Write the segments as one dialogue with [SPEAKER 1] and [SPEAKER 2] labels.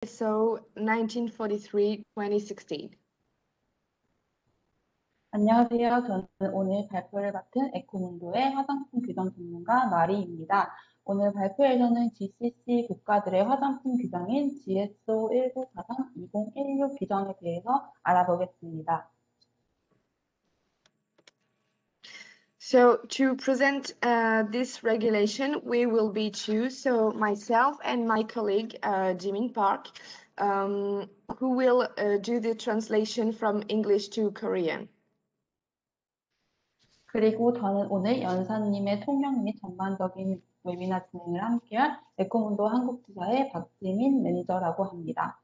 [SPEAKER 1] GSO 1943-2016.
[SPEAKER 2] 안녕하세요. 저는 오늘 발표를 맡은 에코문도의 화장품 규정 전문가 마리입니다. 오늘 발표에서는 GCC 국가들의 화장품 규정인 GSO 1943-2016 규정에 대해서 알아보겠습니다.
[SPEAKER 1] So to present this regulation, we will be two, so myself and my colleague Jimin Park, who will do the translation from English to Korean.
[SPEAKER 2] 그리고 저는 오늘 연사님의 통역 및 전반적인 웨비나 진행을 함께할 에코문도 한국지사의 박지민 매니저라고 합니다.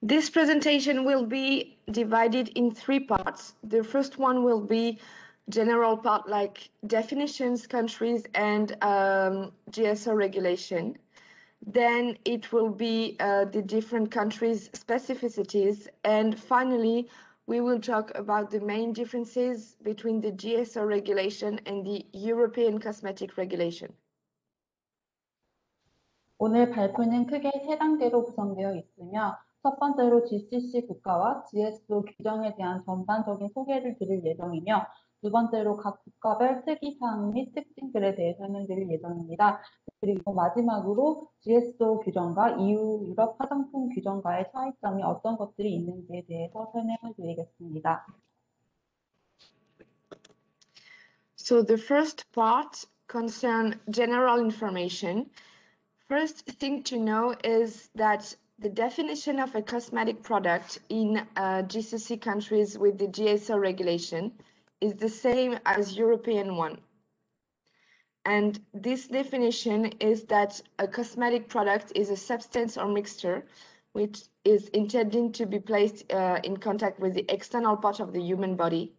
[SPEAKER 1] This presentation will be divided in three parts. The first one will be general part like definitions, countries, and GSO regulation. Then it will be the different countries' specificities. And finally, we will talk about the main differences between the GSO regulation and the European Cosmetic Regulation.
[SPEAKER 2] 오늘 발표는 크게 세 단계로 구성되어 있으며 첫 번째로 GCC 국가와 GSO 규정에 대한 전반적인 소개를 드릴 예정이며 두 번째로 각 국가별 특이사항 및 특징들에 대해 설명드릴 예정입니다. 그리고 마지막으로 GSO 규정과 EU 유럽 화장품 규정과의 차이점이 어떤 것들이 있는지에 대해서 설명을 드리겠습니다.
[SPEAKER 1] So the first part concerns general information. First thing to know is that the definition of a cosmetic product in GCC countries with the GSO regulation is the same as European one. And this definition is that a cosmetic product is a substance or mixture which is intended to be placed in contact with the external part of the human body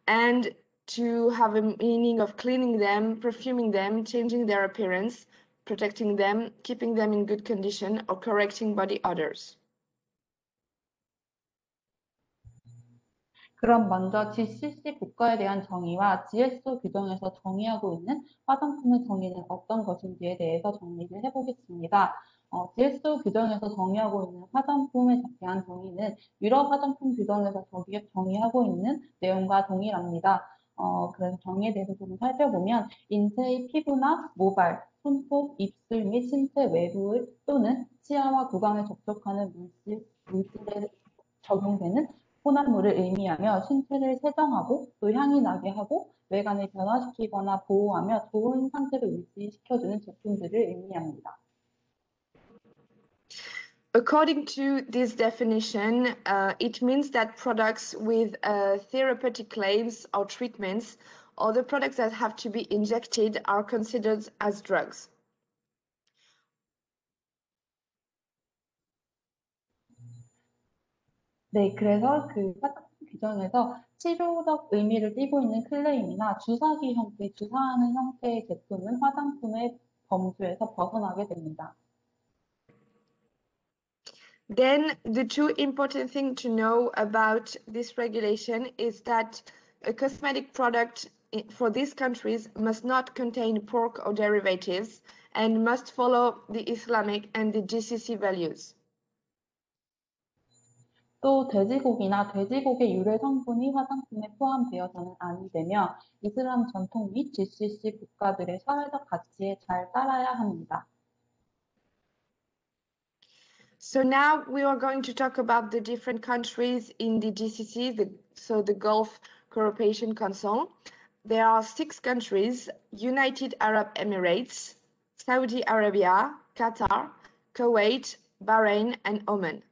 [SPEAKER 1] and to have a meaning of cleaning them, perfuming them, changing their appearance, protecting them, keeping them in good condition, or correcting body odors.
[SPEAKER 2] 그럼 먼저 GCC 국가에 대한 정의와 GSO 규정에서 정의하고 있는 화장품의 정의는 어떤 것인지에 대해서 정리를 해보겠습니다. GSO 규정에서 정의하고 있는 화장품에 대한 정의는 유럽 화장품 규정에서 정의하고 있는 내용과 동일합니다. 그래서 정의에 대해서 좀 살펴보면 인체의 피부나 모발, 손톱, 입술 및 신체 외부 또는 치아와 구강에 접촉하는 물질에 적용되는 혼합물을 의미하며 신체를 세정하고 또 향이 나게 하고 외관을 변화시키거나 보호하며 좋은 상태를 유지시켜주는 제품들을 의미합니다.
[SPEAKER 1] According to this definition, it means that products with therapeutic claims or treatments or the products that have to be injected are considered as drugs.
[SPEAKER 2] 네, 그래서 그 화장품 규정에서 치료적 의미를 띠고 있는 클레임이나 주사기 형태, 주사하는 형태의 제품은 화장품의 범주에서 벗어나게 됩니다.
[SPEAKER 1] Then the two important things to know about this regulation is that a cosmetic product for these countries must not contain pork or derivatives and must follow the Islamic and the GCC values.
[SPEAKER 2] 또 돼지고기나 돼지고기 유래 성분이 화장품에 포함되어서는 아니 되며 이슬람 전통 및 GCC 국가들의 사회적 가치에 잘 따라야 합니다.
[SPEAKER 1] So now we are going to talk about the different countries in the GCC, the Gulf Cooperation Council. There are 6 countries: United Arab Emirates, Saudi Arabia, Qatar, Kuwait, Bahrain, and Oman.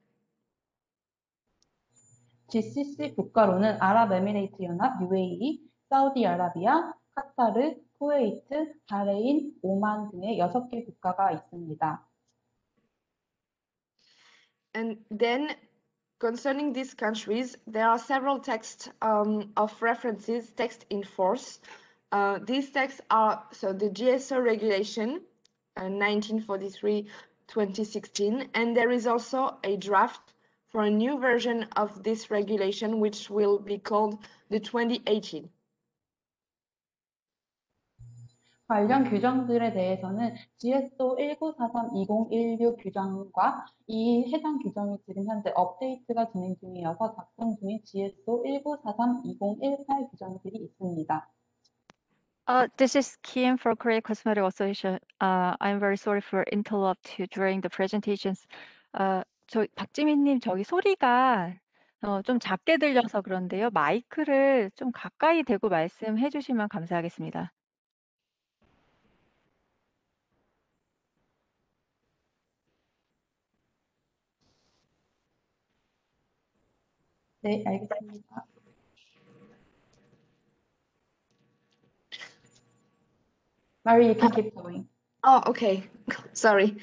[SPEAKER 2] GCC 국가로는 아랍에미레이트 연합, UAE, 사우디아라비아, 카타르, 쿠웨이트, 바레인, 오만 등의 6개 국가가 있습니다.
[SPEAKER 1] And then concerning these countries, there are several texts of references, text in force. These texts are, so the GSO regulation 1943-2016, and there is also a draft for a new version of this regulation, which will be called the 2018.
[SPEAKER 2] 관련 규정들에 대해서는 GSO 1943-2016 규정과 이 해당 규정이 지금 현재 업데이트가 진행 중이어서 작성 중인 GSO 1943-2018 규정들이 있습니다.
[SPEAKER 3] This is Kim for Korea Cosmetic Association. I'm very sorry for interrupt you during the presentations. 박지민님, 저기 소리가 좀 작게 들려서 그런데요. 마이크를 좀 가까이 대고 말씀해 주시면 감사하겠습니다.
[SPEAKER 2] 네, 알겠습니다. Mary, you can keep going.
[SPEAKER 1] Oh, okay. Sorry.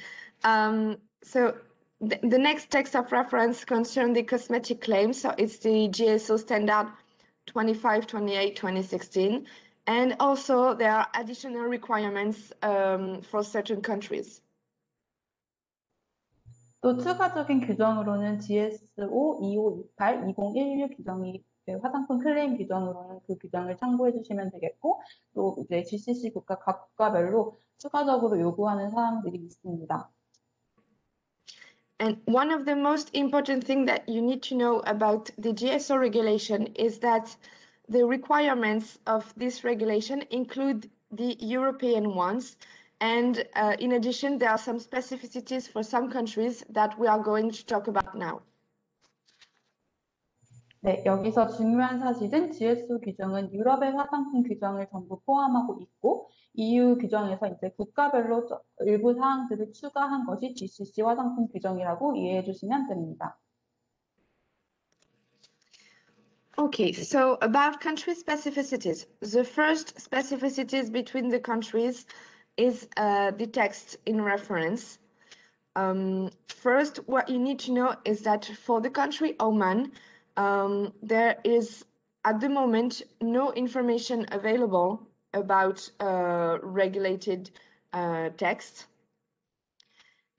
[SPEAKER 1] So the next text of reference concerns the cosmetic claims. So it's the GSO standard 2528-2016. And also there are additional requirements for certain countries.
[SPEAKER 2] 또 추가적인 규정으로는 GSO 2528, 2016 규정이 화장품 클레임 규정으로는 그 규정을 참고해 주시면 되겠고, 또 이제 GCC 각 국가별로 추가적으로 요구하는 사항들이 있습니다.
[SPEAKER 1] And one of the most important things that you need to know about the GSO regulation is that the requirements of this regulation include the European ones. And in addition, there are some specificities for some countries that we are going to talk about now.
[SPEAKER 2] 네, 여기서 중요한 사실은 GSO 규정은 유럽의 화장품 규정을 전부 포함하고 있고, EU 규정에서 이제 국가별로 일부 사항들을 추가한 것이 GCC 화장품 규정이라고 이해해 주시면 됩니다.
[SPEAKER 1] Okay, so about country specificities. The first specificities between the countries is the text in reference. First, what you need to know is that for the country Oman, there is at the moment no information available about regulated text.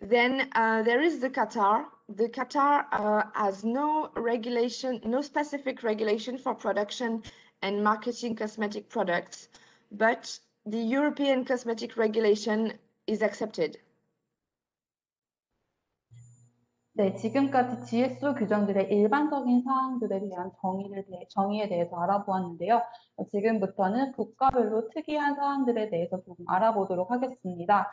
[SPEAKER 1] Then there is the Qatar. The Qatar has no regulation, no specific regulation for production and marketing cosmetic products, but the European cosmetic regulation is accepted.
[SPEAKER 2] 네, 지금까지 GSO 규정들의 일반적인 사항들에 대한 정의에 대해서 알아보았는데요. 지금부터는 국가별로 특이한 사항들에 대해서 조금 알아보도록 하겠습니다.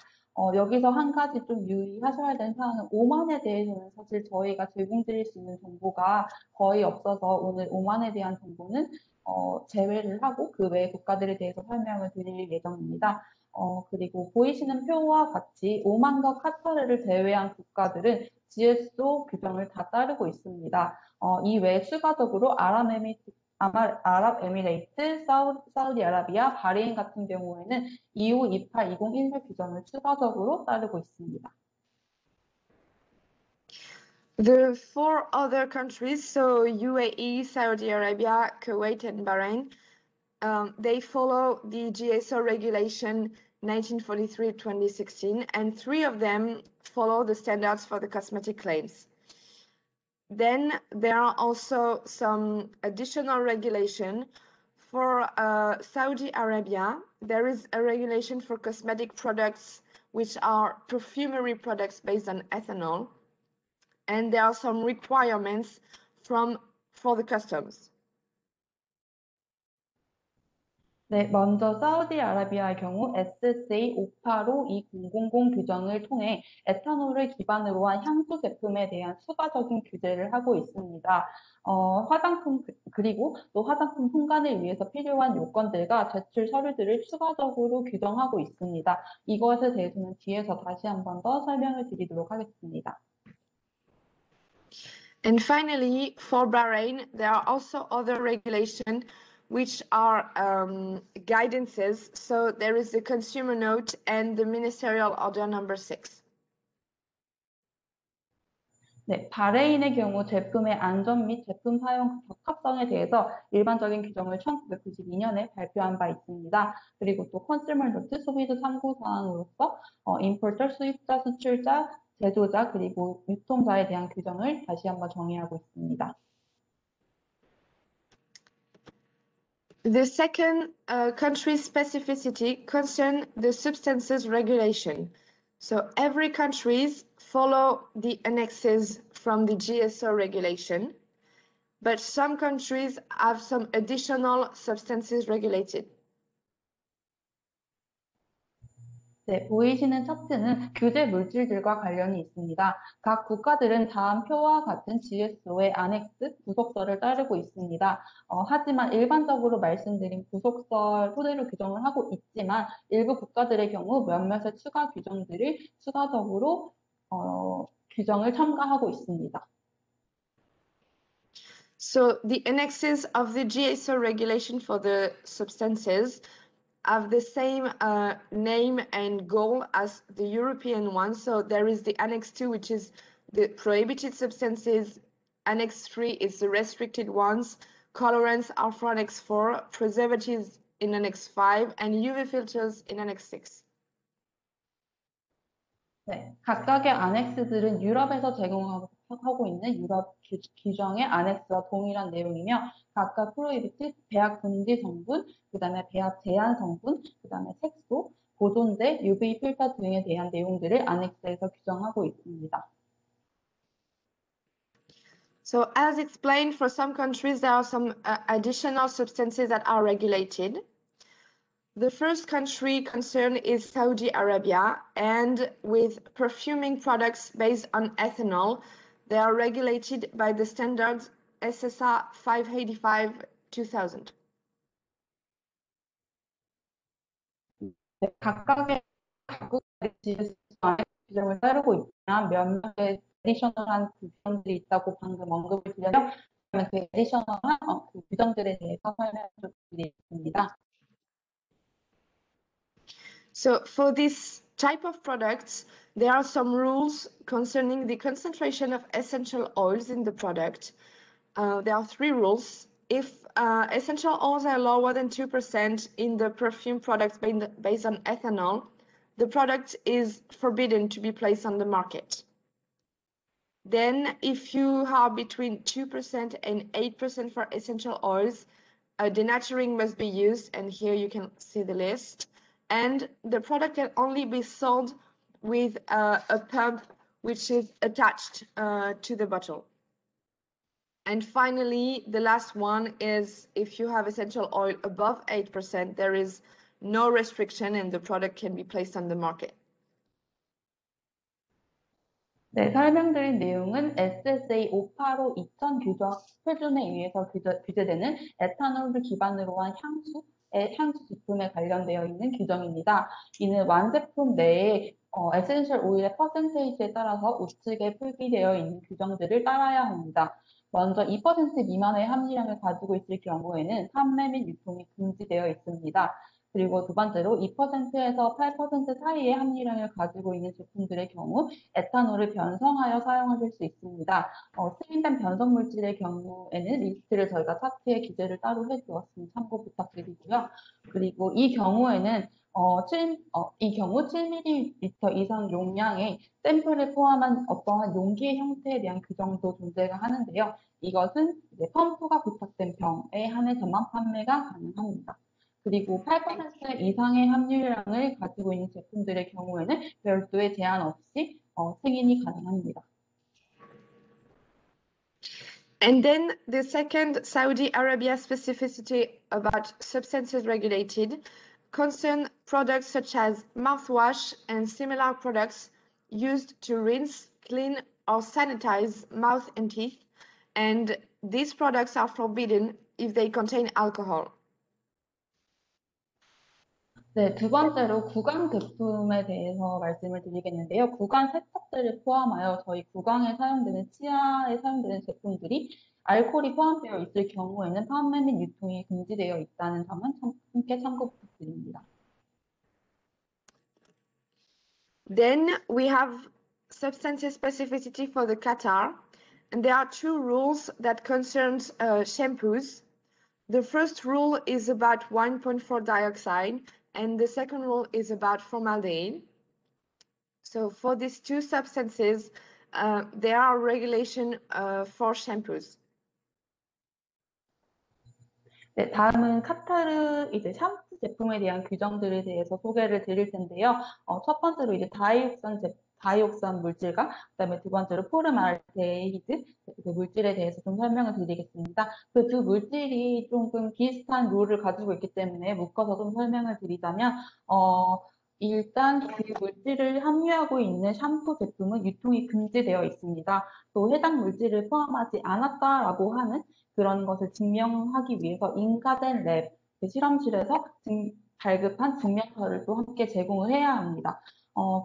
[SPEAKER 2] 여기서 한 가지 좀 유의하셔야 되는 사항은 오만에 대해서는 사실 저희가 제공드릴 수 있는 정보가 거의 없어서 오늘 오만에 대한 정보는 제외를 하고 그 외의 국가들에 대해서 설명을 드릴 예정입니다. 그리고 보이시는 표와 같이 오만과 카타르를 제외한 국가들은 GSO 규정을 다 따르고 있습니다. 이 외에 추가적으로 아랍에미레이트, 사우디아라비아, 바레인 같은 경우에는 2528, 2011 규정을 추가적으로 따르고 있습니다.
[SPEAKER 1] The four other countries, so UAE, Saudi Arabia, Kuwait, and Bahrain, they follow the GSO regulation 1943-2016, and 3 of them follow the standards for the cosmetic claims. Then there are also some additional regulation. For Saudi Arabia, there is a regulation for cosmetic products which are perfumery products based on ethanol, and there are some requirements for the customs.
[SPEAKER 2] 네, 먼저 사우디아라비아의 경우 SSA 585-2000 규정을 통해 에탄올을 기반으로 한 향수 제품에 대한 추가적인 규제를 하고 있습니다. 화장품 그리고 또 화장품 풍간을 위해서 필요한 요건들과 제출 서류들을 추가적으로 규정하고 있습니다. 이것에 대해서는 뒤에서 다시 한 번 더 설명을 드리도록 하겠습니다.
[SPEAKER 1] And finally, for Bahrain, there are also other regulations which are guidances. So there is the consumer note and the ministerial order number 6.
[SPEAKER 2] 네, 바레인의 경우 제품의 안전 및 제품 사용 적합성에 대해서 일반적인 규정을 1992년에 발표한 바 있습니다. 그리고 또 컨슈머 노트 소비자 참고 사항으로서 임포터 수입자, 수출자, 제조자 그리고 유통자에 대한 규정을 다시 한번 정의하고 있습니다.
[SPEAKER 1] The second country specificity concerns the substances regulation. So every countries follow the annexes from the GSO regulation, but some countries have some additional substances regulated.
[SPEAKER 2] 네, 보이시는 차트는 규제 물질들과 관련이 있습니다. 각 국가들은 다음 표와 같은 GSO의 안엑스 부속서를 따르고 있습니다. 하지만 일반적으로 말씀드린 부속서 토대로 규정을 하고 있지만 일부 국가들의 경우 몇몇의 추가 규정들을 추가적으로 규정을 첨가하고 있습니다.
[SPEAKER 1] So the annexes of the GSO regulation for the substances have the same name and goal as the European one. So there is the Annex 2, which is the prohibited substances. Annex 3 is the restricted ones. Colorants are for Annex 4, preservatives in Annex 5, and UV filters in Annex 6.
[SPEAKER 2] 네, 각각의 안엑스들은 유럽에서 제공하고 있는 유럽 규정의 안엑스와 동일한 내용이며 각각 프로히비티드, 배합 금지 성분, 그다음에 배합 제한 성분, 그다음에 색소, 보존제, UV 필터 등에 대한 내용들을 안엑스에서 규정하고 있습니다.
[SPEAKER 1] So as explained, for some countries, there are some additional substances that are regulated. The first country concerned is Saudi Arabia, and with perfuming products based on ethanol, they are regulated by the standards SSA 585-2000.
[SPEAKER 2] 네, 각국의 GSO 규정을 따르고 있지만 몇몇의 애디셔널한 규정들이 있다고 방금 언급을 드렸는데요. 그러면 그 애디셔널한 그 규정들에 대해서 설명을 좀 드리겠습니다.
[SPEAKER 1] So for this type of products, there are some rules concerning the concentration of essential oils in the product. There are 3 rules. If essential oils are lower than 2% in the perfume products based on ethanol, the product is forbidden to be placed on the market. Then if you are between 2% and 8% for essential oils, denaturing must be used, and here you can see the list. And the product can only be sold with a pump which is attached to the bottle. And finally, the last one is if you have essential oil above 8%, there is no restriction and the product can be placed on the market.
[SPEAKER 2] 네, 설명드린 내용은 SSA 585-2000 표준에 의해서 규제되는 에탄올을 기반으로 한 향수 제품에 관련되어 있는 규정입니다. 이는 완제품 내에 에센셜 오일의 퍼센테이지에 따라서 우측에 표기되어 있는 규정들을 따라야 합니다. 먼저 2% 미만의 함유량을 가지고 있을 경우에는 판매 및 유통이 금지되어 있습니다. 그리고 두 번째로 2%에서 8% 사이의 함유량을 가지고 있는 제품들의 경우 에탄올을 변성하여 사용하실 수 있습니다. 승인된 변성 물질의 경우에는 리스트를 저희가 차트에 기재를 따로 해두었으니 참고 부탁드리고요. 그리고 이 경우에는 이 경우 7ml 이상 용량의 샘플을 포함한 어떠한 용기의 형태에 대한 규정도 존재가 하는데요. 이것은 이제 펌프가 부착된 병에 한해서만 판매가 가능합니다. 그리고 8% 이상의 함유량을 가지고 있는 제품들의 경우에는 별도의 제한 없이 승인이 가능합니다.
[SPEAKER 1] And then the second Saudi Arabia specificity about substances regulated concern products such as mouthwash and similar products used to rinse, clean, or sanitize mouth and teeth, and these products are forbidden if they contain alcohol.
[SPEAKER 2] 네, 두 번째로 구강 제품에 대해서 말씀을 드리겠는데요. 구강 세척제를 포함하여 저희 구강에 사용되는 치아에 사용되는 제품들이 알코올이 포함되어 있을 경우에는 판매 및 유통이 금지되어 있다는 점은 함께 참고 부탁드립니다.
[SPEAKER 1] Then we have substances specificity for the Qatar, and there are 2 rules that concerns shampoos. The first rule is about 1.4 dioxide, and the second rule is about formaldehyde. So for these 2 substances, there are regulation for shampoos.
[SPEAKER 2] 네, 다음은 카타르 이제 샴푸 제품에 대한 규정들에 대해서 소개를 드릴 텐데요. 첫 번째로 이제 다이옥산 물질과 그다음에 두 번째로 포름알데히드 그 물질에 대해서 좀 설명을 드리겠습니다. 그 두 물질이 조금 비슷한 룰을 가지고 있기 때문에 묶어서 좀 설명을 드리자면 일단 그 물질을 함유하고 있는 샴푸 제품은 유통이 금지되어 있습니다. 또 해당 물질을 포함하지 않았다라고 하는 그런 것을 증명하기 위해서 인가된 랩, 그 실험실에서 발급한 증명서를 또 함께 제공을 해야 합니다.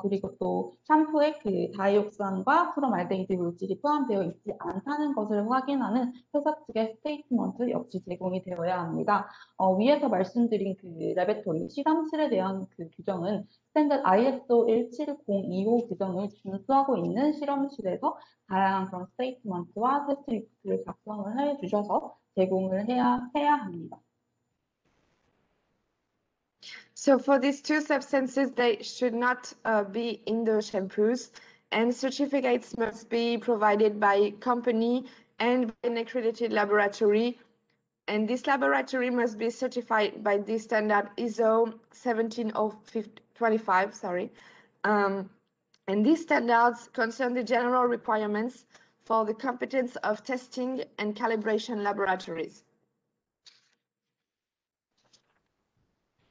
[SPEAKER 2] 그리고 또 샴푸에 그 다이옥산과 프롬알데히드 물질이 포함되어 있지 않다는 것을 확인하는 회사 측의 스테이트먼트 역시 제공이 되어야 합니다. 위에서 말씀드린 그 레베토리, 실험실에 대한 그 규정은 스탠더드 ISO 17025 규정을 준수하고 있는 실험실에서 다양한 그런 스테이트먼트와 테스트 리포트를 작성을 해 주셔서 제공을 해야 합니다.
[SPEAKER 1] So for these two substances, they should not be in the shampoos, and certificates must be provided by company and by an accredited laboratory. And this laboratory must be certified by the standard ISO 17025, sorry. And these standards concern the general requirements for the competence of testing and calibration laboratories.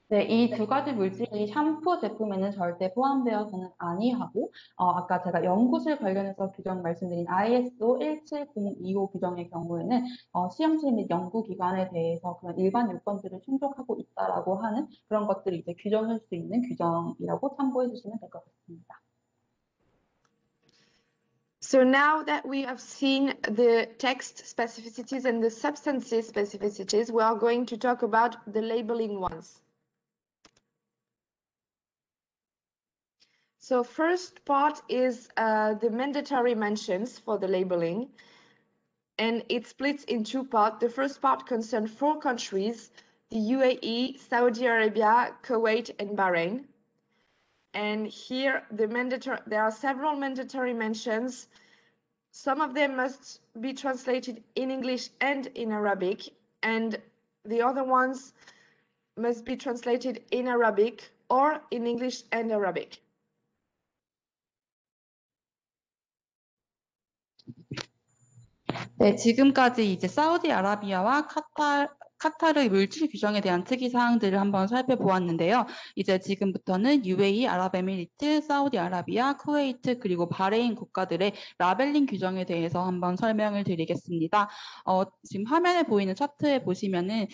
[SPEAKER 2] 네, 이 두 가지 물질이 샴푸 제품에는 절대 포함되어서는 아니하고, 아까 제가 연구실 관련해서 규정 말씀드린 ISO 17025 규정의 경우에는 시험실 및 연구기관에 대해서 그런 일반 요건들을 충족하고 있다라고 하는 그런 것들을 이제 규정할 수 있는 규정이라고 참고해 주시면 될 것 같습니다.
[SPEAKER 1] So now that we have seen the text specificities and the substances specificities, we are going to talk about the labeling ones. So first part is the mandatory mentions for the labeling, and it splits in two parts. The first part concerns 4 countries, the UAE, Saudi Arabia, Kuwait, and Bahrain. And here there are several mandatory mentions. Some of them must be translated in English and in Arabic, and the other ones must be translated in Arabic or in English and Arabic.
[SPEAKER 2] 네, 지금까지 이제 사우디아라비아와 카타르 물질 규정에 대한 특이 사항들을 한번 살펴보았는데요. 이제 지금부터는 UAE, 아랍에미리트, 사우디아라비아, 쿠웨이트 그리고 바레인 국가들의 라벨링 규정에 대해서 한번 설명을 드리겠습니다. 지금 화면에 보이는 차트에 보시면은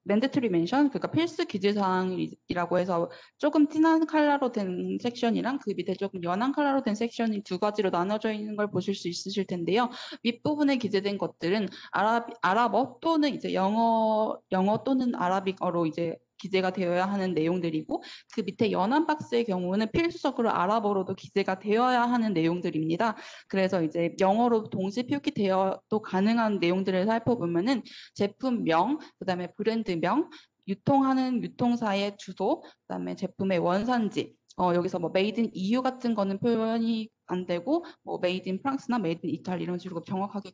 [SPEAKER 2] mandatory mention, 그러니까 필수 기재 사항이라고 해서 조금 진한 컬러로 된 섹션이랑 그 밑에 조금 연한 컬러로 된 섹션이 두 가지로 나눠져 있는 걸 보실 수 있으실 텐데요. 윗부분에 기재된 것들은 아랍어 또는 이제 영어 또는 아라빅어로 이제 기재가 되어야 하는 내용들이고, 그 밑에 연한 박스의 경우는 필수적으로 아랍어로도 기재가 되어야 하는 내용들입니다. 그래서 이제 영어로 동시 표기되어도 가능한 내용들을 살펴보면은 제품명, 그다음에 브랜드명, 유통하는 유통사의 주소, 그다음에 제품의 원산지, 여기서 뭐 메이드 인 EU 같은 거는 표현이 안 되고 뭐 메이드 인 프랑스나 메이드 인 이탈리 이런 식으로 정확하게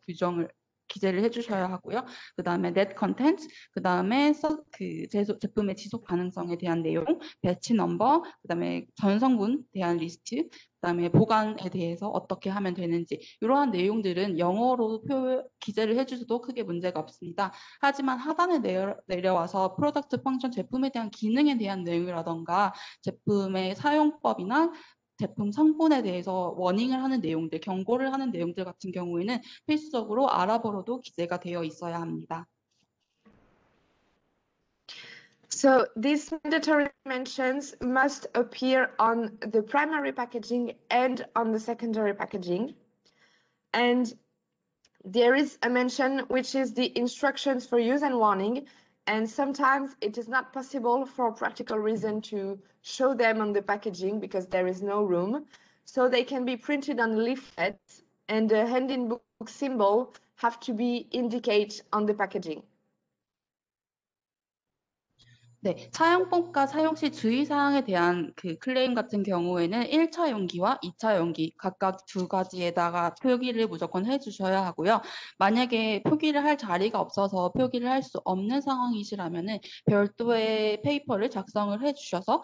[SPEAKER 2] 기재를 해주셔야 하고요. 그 다음에 net content, 그 다음에 그 제품의 지속 가능성에 대한 내용, 배치 넘버, 그 다음에 전성분에 대한 리스트, 그 다음에 보관에 대해서 어떻게 하면 되는지 이러한 내용들은 영어로 기재를 해주셔도 크게 문제가 없습니다. 하지만 하단에 내려와서 프로덕트 펑션 제품에 대한 기능에 대한 내용이라던가 제품의 사용법이나 제품 성분에 대해서 워닝을 하는 내용들, 경고를 하는 내용들 같은 경우에는 필수적으로 아랍어로도 기재가 되어 있어야 합니다.
[SPEAKER 1] So these mandatory mentions must appear on the primary packaging and on the secondary packaging. And there is a mention which is the instructions for use and warning. And sometimes it is not possible for practical reason to show them on the packaging because there is no room. So they can be printed on leaflets, and the hand-in-book symbol have to be indicated on the packaging.
[SPEAKER 2] 네, 사용법과 사용 시 주의사항에 대한 그 클레임 같은 경우에는 1차 용기와 2차 용기 각각 두 가지에다가 표기를 무조건 해주셔야 하고요. 만약에 표기를 할 자리가 없어서 표기를 할 수 없는 상황이시라면은 별도의 페이퍼를 작성을 해주셔서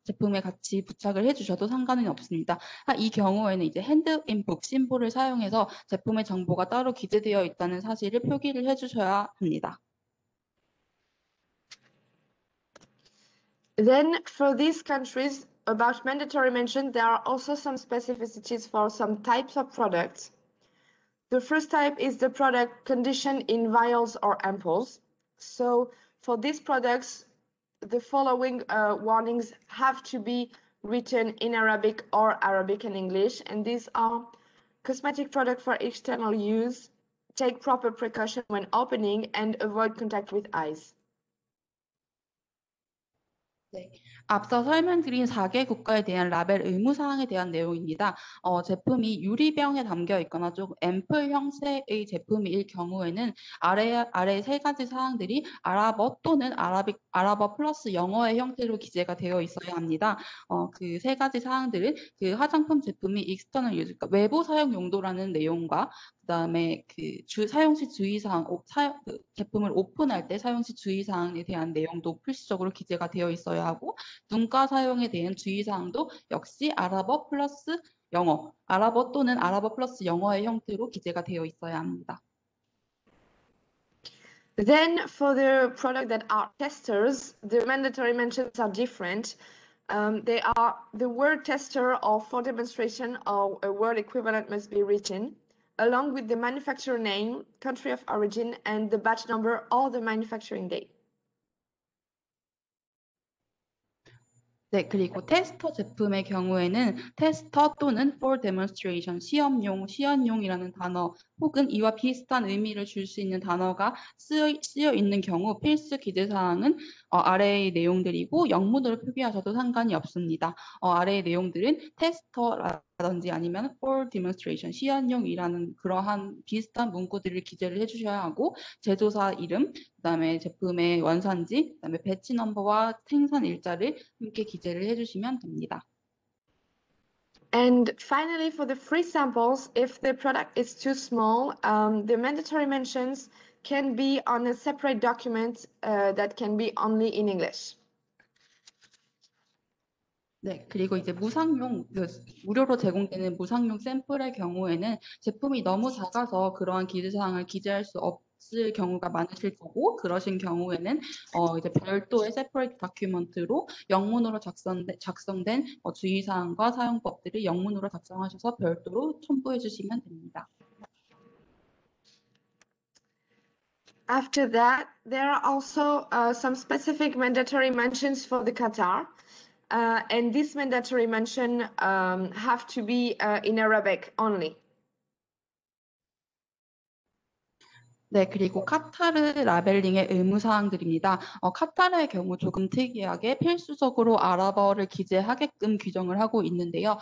[SPEAKER 2] 제품에 같이 부착을 해주셔도 상관은 없습니다. 이 경우에는 이제 핸드 인북 심볼을 사용해서 제품의 정보가 따로 기재되어 있다는 사실을 표기를 해주셔야 합니다.
[SPEAKER 1] Then, for these countries, about mandatory mention, there are also some specificities for some types of products. The first type is the product conditioned in vials or ampoules. So, for these products, the following warnings have to be written in Arabic or Arabic and English, and these are cosmetic product for external use, take proper precaution when opening, and avoid contact with eyes.
[SPEAKER 2] 네, 앞서 설명드린 4개 국가에 대한 라벨 의무사항에 대한 내용입니다. 제품이 유리병에 담겨 있거나 조금 앰플 형태의 제품일 경우에는 아래 세 가지 사항들이 아랍어 또는 아랍어 플러스 영어의 형태로 기재가 되어 있어야 합니다. 그 세 가지 사항들은 그 화장품 제품이 익스터널 유즈, 그러니까 외부 사용 용도라는 내용과 그다음에 그 사용 시 주의사항, 제품을 오픈할 때 사용 시 주의사항에 대한 내용도 필수적으로 기재가 되어 있어야 하고 눈가 사용에 대한 주의사항도 역시 아랍어 플러스 영어, 아랍어 또는 아랍어 플러스 영어의 형태로 기재가 되어 있어야 합니다.
[SPEAKER 1] Then for the product that are testers, the mandatory mentions are different. They are the word tester or for demonstration or a word equivalent must be written, along with the manufacturer name, country of origin, and the batch number or the manufacturing date.
[SPEAKER 2] 네, 그리고 테스터 제품의 경우에는 테스터 또는 for demonstration, 시연용이라는 단어 혹은 이와 비슷한 의미를 줄 수 있는 단어가 쓰여 있는 경우 필수 기재사항은 아래의 내용들이고 영문으로 표기하셔도 상관이 없습니다. 아래의 내용들은 테스터라든지 아니면 for demonstration, 시연용이라는 그러한 비슷한 문구들을 기재를 해주셔야 하고 제조사 이름, 그다음에 제품의 원산지, 그다음에 배치 넘버와 생산 일자를 함께 기재를 해주시면 됩니다.
[SPEAKER 1] And finally, for the free samples, if the product is too small, the mandatory mentions can be on a separate document that can be only in English.
[SPEAKER 2] 네, 그리고 이제 무료로 제공되는 무상용 샘플의 경우에는 제품이 너무 작아서 그러한 기재사항을 기재할 수 없을 경우가 많으실 거고, 그러신 경우에는 이제 별도의 separate 다큐멘트로 영문으로 작성된 주의사항과 사용법들을 영문으로 작성하셔서 별도로 첨부해 주시면 됩니다.
[SPEAKER 1] After that, there are also some specific mandatory mentions for the Qatar. And this mandatory mention have to be in Arabic only.
[SPEAKER 2] 네, 그리고 카타르 라벨링의 의무사항들입니다. 카타르의 경우 조금 특이하게 필수적으로 아랍어를 기재하게끔 규정을 하고 있는데요.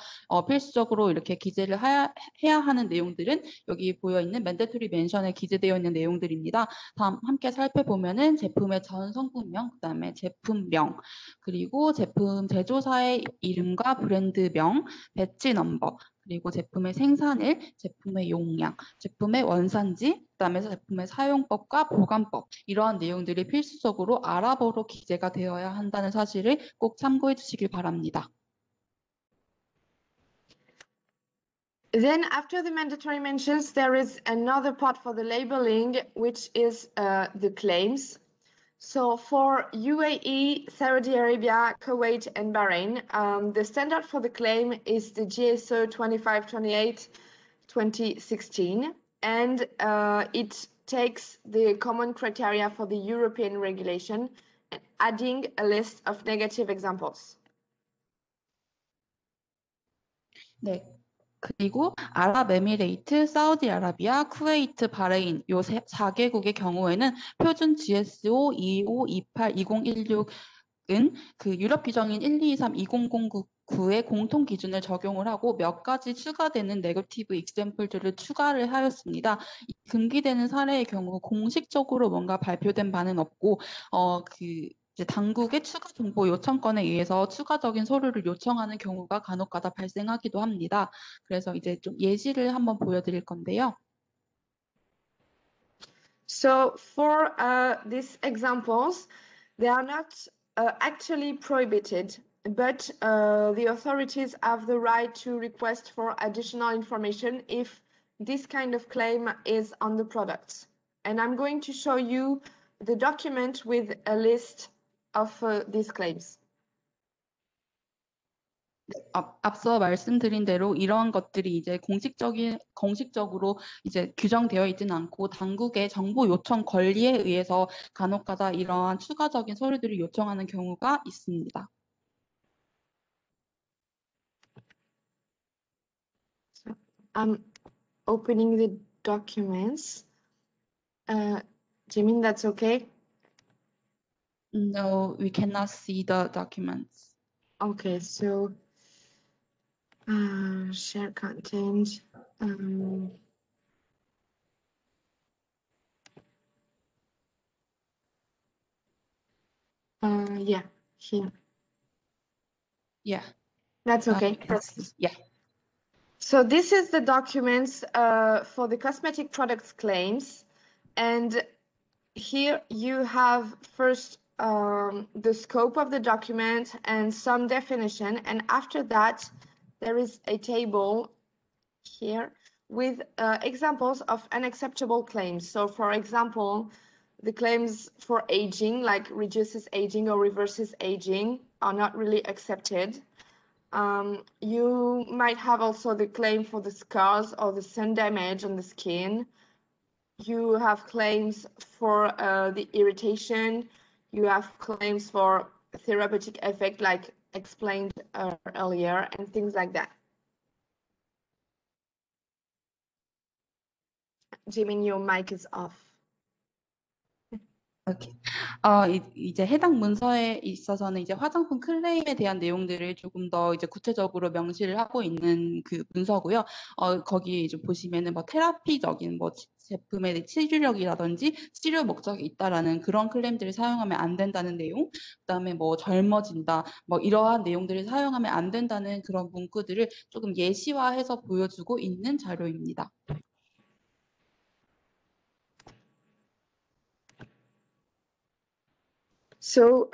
[SPEAKER 2] 필수적으로 이렇게 기재를 해야 하는 내용들은 여기 보여있는 mandatory mention에 기재되어 있는 내용들입니다. 다음 함께 살펴보면은 제품의 전 성분명, 그 다음에 제품명, 그리고 제품 제조사의 이름과 브랜드명, 배치 넘버, 그리고 제품의 생산일, 제품의 용량, 제품의 원산지, 그다음에 제품의 사용법과 보관법 이러한 내용들이 필수적으로 아랍어로 기재가 되어야 한다는 사실을 꼭 참고해 주시길 바랍니다.
[SPEAKER 1] Then after the mandatory mentions, there is another part for the labeling, which is the claims. So for UAE, Saudi Arabia, Kuwait, and Bahrain, the standard for the claim is the GSO 2528/2016, and it takes the common criteria for the European regulation, adding a list of negative examples.
[SPEAKER 2] 네. 그리고 아랍에미레이트, 사우디아라비아, 쿠웨이트, 바레인 요 4개국의 경우에는 표준 GSO 2528/2016은 그 유럽 규정인 1223/2009의 공통 기준을 적용을 하고 몇 가지 추가되는 네거티브 익sem플들을 추가를 하였습니다. 금기되는 사례의 경우 공식적으로 뭔가 발표된 바는 없고 그 이제 당국의 추가 정보 요청권에 의해서 추가적인 서류를 요청하는 경우가 간혹가다 발생하기도 합니다. 그래서 이제 좀 예시를 한번 보여드릴 건데요.
[SPEAKER 1] So for these examples, they are not actually prohibited, but the authorities have the right to request for additional information if this kind of claim is on the products. And I'm going to show you the document with a list of these claims.
[SPEAKER 2] 앞서 말씀드린 대로 이러한 것들이 이제 공식적으로 이제 규정되어 있지는 않고 당국의 정보 요청 권리에 의해서 간혹가다 이러한 추가적인 서류들을 요청하는 경우가 있습니다.
[SPEAKER 1] So I'm opening the documents. Jimin, that's okay?
[SPEAKER 2] No, we cannot see the documents.
[SPEAKER 1] Okay, so share content. Yeah, here.
[SPEAKER 2] Yeah.
[SPEAKER 1] That's okay.
[SPEAKER 2] we can see. Yeah.
[SPEAKER 1] So this is the documents for the cosmetic products claims, and here you have first the scope of the document and some definition, and after that there is a table here with examples of unacceptable claims. So for example, the claims for aging, like reduces aging or reverses aging, are not really accepted. You might have also the claim for the scars or the sun damage on the skin. You have claims for the irritation. You have claims for therapeutic effect, like explained earlier, and things like that. Jimin, your mic is off.
[SPEAKER 2] 오케이. 이제 해당 문서에 있어서는 이제 화장품 클레임에 대한 내용들을 조금 더 이제 구체적으로 명시를 하고 있는 그 문서고요. 거기 이제 보시면은 뭐 테라피적인 뭐 제품의 치료력이라든지 치료 목적이 있다라는 그런 클레임들을 사용하면 안 된다는 내용, 그다음에 뭐 젊어진다, 뭐 이러한 내용들을 사용하면 안 된다는 그런 문구들을 조금 예시화해서 보여주고 있는 자료입니다.
[SPEAKER 1] So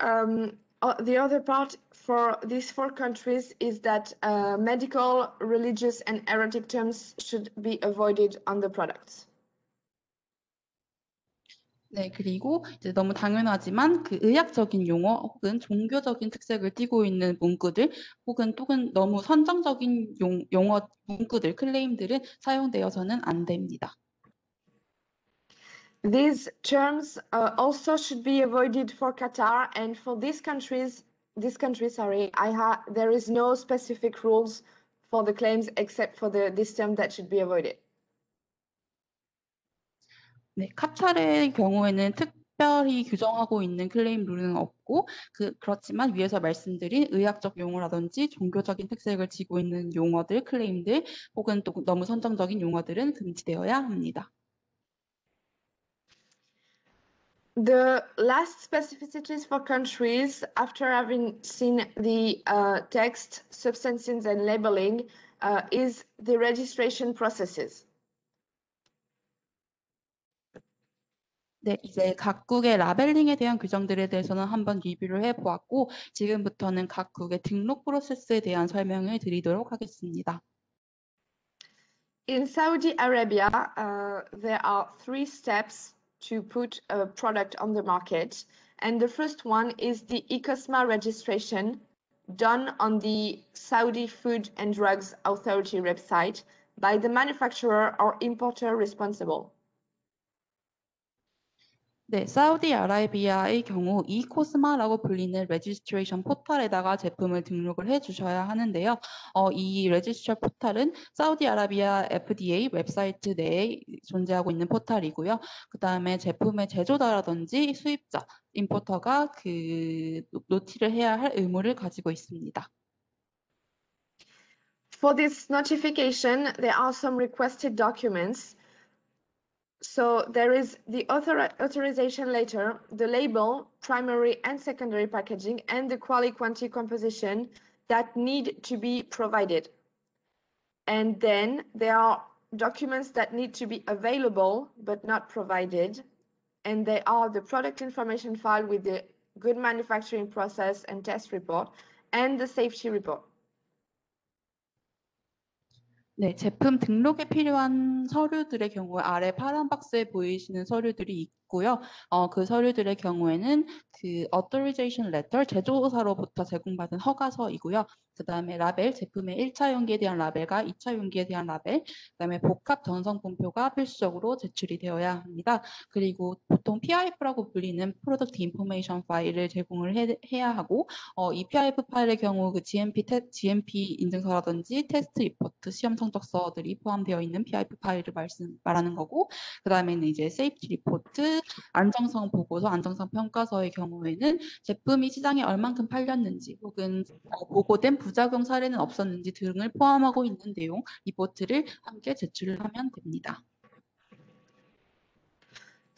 [SPEAKER 1] the other part for these 4 countries is that medical, religious, and erotic terms should be avoided on the products.
[SPEAKER 2] 네, 그리고 이제 너무 당연하지만 그 의학적인 용어 혹은 종교적인 특색을 띠고 있는 문구들 혹은 너무 선정적인 용어 문구들, 클레임들은 사용되어서는 안 됩니다.
[SPEAKER 1] These terms also should be avoided for Qatar, and for these countries, there is no specific rules for the claims except for this term that should be avoided.
[SPEAKER 2] 네, 카타르의 경우에는 특별히 규정하고 있는 클레임 룰은 없고 그렇지만 위에서 말씀드린 의학적 용어라든지 종교적인 특색을 지고 있는 용어들, 클레임들 혹은 또 너무 선정적인 용어들은 금지되어야 합니다.
[SPEAKER 1] The last specificities for countries, after having seen the text, substances, and labeling, is the registration processes.
[SPEAKER 2] 네, 이제 각국의 라벨링에 대한 규정들에 대해서는 한번 리뷰를 해보았고 지금부터는 각국의 등록 프로세스에 대한 설명을 드리도록 하겠습니다.
[SPEAKER 1] In Saudi Arabia, there are 3 steps to put a product on the market. And the first one is the ICOSMA registration done on the Saudi Food and Drugs Authority website by the manufacturer or importer responsible.
[SPEAKER 2] 네, 사우디아라비아의 경우 이코스마라고 불리는 레지스트레이션 포털에다가 제품을 등록을 해주셔야 하는데요. 이 레지스트레이션 포털은 사우디아라비아 FDA 웹사이트 내에 존재하고 있는 포털이고요. 그 다음에 제품의 제조자라든지 수입자, 임포터가 그 노티를 해야 할 의무를 가지고 있습니다.
[SPEAKER 1] For this notification, there are some requested documents. So there is the authorization letter, the label, primary and secondary packaging, and the quality-quantity composition that need to be provided. And then there are documents that need to be available but not provided. And they are the product information file with the good manufacturing process and test report and the safety report.
[SPEAKER 2] 네, 제품 등록에 필요한 서류들의 경우 아래 파란 박스에 보이시는 서류들이 있고요. 그 서류들의 경우에는 그 authorization letter, 제조사로부터 제공받은 허가서이고요. 그 다음에 라벨, 제품의 1차 용기에 대한 라벨과 2차 용기에 대한 라벨, 그 다음에 복합 전성분표가 필수적으로 제출이 되어야 합니다. 그리고 보통 PIF라고 불리는 Product Information 파일을 제공을 해야 하고, 이 PIF 파일의 경우 그 GMP 인증서라든지 테스트 리포트, 시험 성적서들이 포함되어 있는 PIF 파일을 말하는 거고, 그 다음에는 이제 세이프티 리포트, 안정성 보고서, 안정성 평가서의 경우에는 제품이 시장에 얼만큼 팔렸는지 혹은 보고된 부작용 사례는 없었는지 등을 포함하고 있는 내용 리포트를 함께 제출을 하면 됩니다.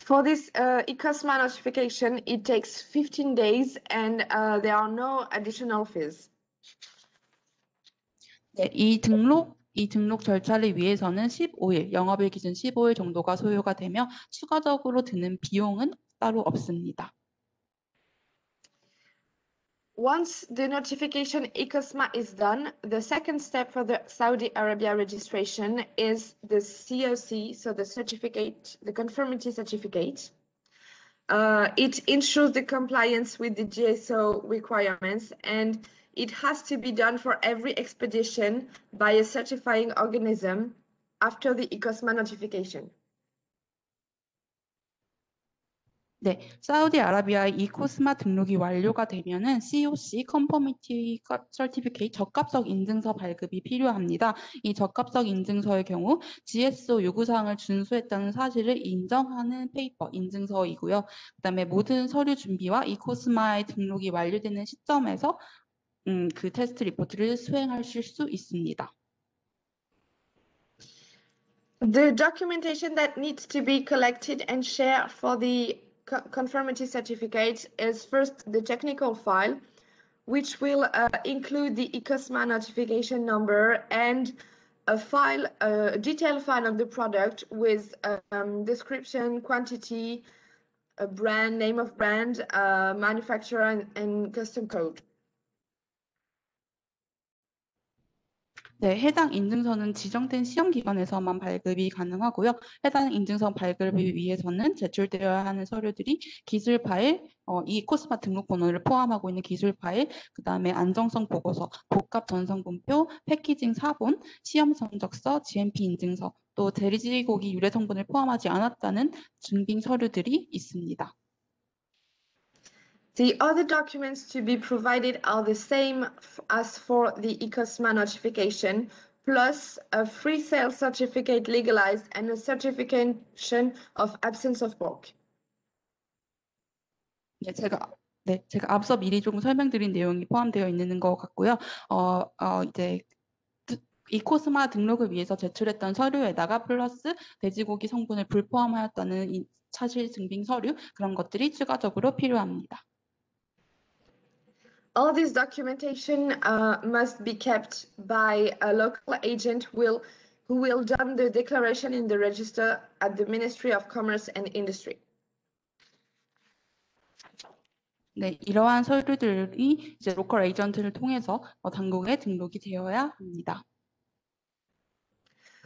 [SPEAKER 1] For this ICOSMA notification, it takes 15 days and there are no additional fees.
[SPEAKER 2] 네, 이 등록 절차를 위해서는 15일, 영업일 기준 15일 정도가 소요가 되며 추가적으로 드는 비용은 따로 없습니다.
[SPEAKER 1] Once the notification ICOSMA is done, the second step for the Saudi Arabia registration is the COC, so the certificate, the conformity certificate. It ensures the compliance with the GSO requirements, and it has to be done for every expedition by a certifying organism after the ICOSMA notification.
[SPEAKER 2] 네, 사우디아라비아의 이코스마 등록이 완료가 되면은 COC (Conformity Certificate) 적합성 인증서 발급이 필요합니다. 이 적합성 인증서의 경우 GSO 요구사항을 준수했다는 사실을 인정하는 페이퍼 인증서이고요. 그다음에 모든 서류 준비와 이코스마의 등록이 완료되는 시점에서 그 테스트 리포트를 수행하실 수 있습니다.
[SPEAKER 1] The documentation that needs to be collected and shared for the conformity certificate is first the technical file, which will include the ICOSMA notification number and a detailed file of the product with description, quantity, a brand, name of brand, manufacturer, and custom code.
[SPEAKER 2] 네, 해당 인증서는 지정된 시험 기관에서만 발급이 가능하고요. 해당 인증서 발급을 위해서는 제출되어야 하는 서류들이 기술 파일, 이 코스마 등록 번호를 포함하고 있는 기술 파일, 그 다음에 안정성 보고서, 복합 전성분표, 패키징 사본, 시험 성적서, GMP 인증서, 또 돼지고기 유래 성분을 포함하지 않았다는 증빙 서류들이 있습니다.
[SPEAKER 1] The other documents to be provided are the same as for the ICOSMA notification, plus a free sale certificate legalized and a certification of absence of pork.
[SPEAKER 2] 네, 제가 앞서 미리 조금 설명드린 내용이 포함되어 있는 것 같고요. 이제 이코스마 등록을 위해서 제출했던 서류에다가 플러스 돼지고기 성분을 불포함하였다는 이 사실 증빙 서류, 그런 것들이 추가적으로 필요합니다.
[SPEAKER 1] All this documentation must be kept by a local agent who will done the declaration in the register at the Ministry of Commerce and Industry.
[SPEAKER 2] 네, 이러한 서류들이 이제 로컬 에이전트를 통해서 당국에 등록이 되어야 합니다.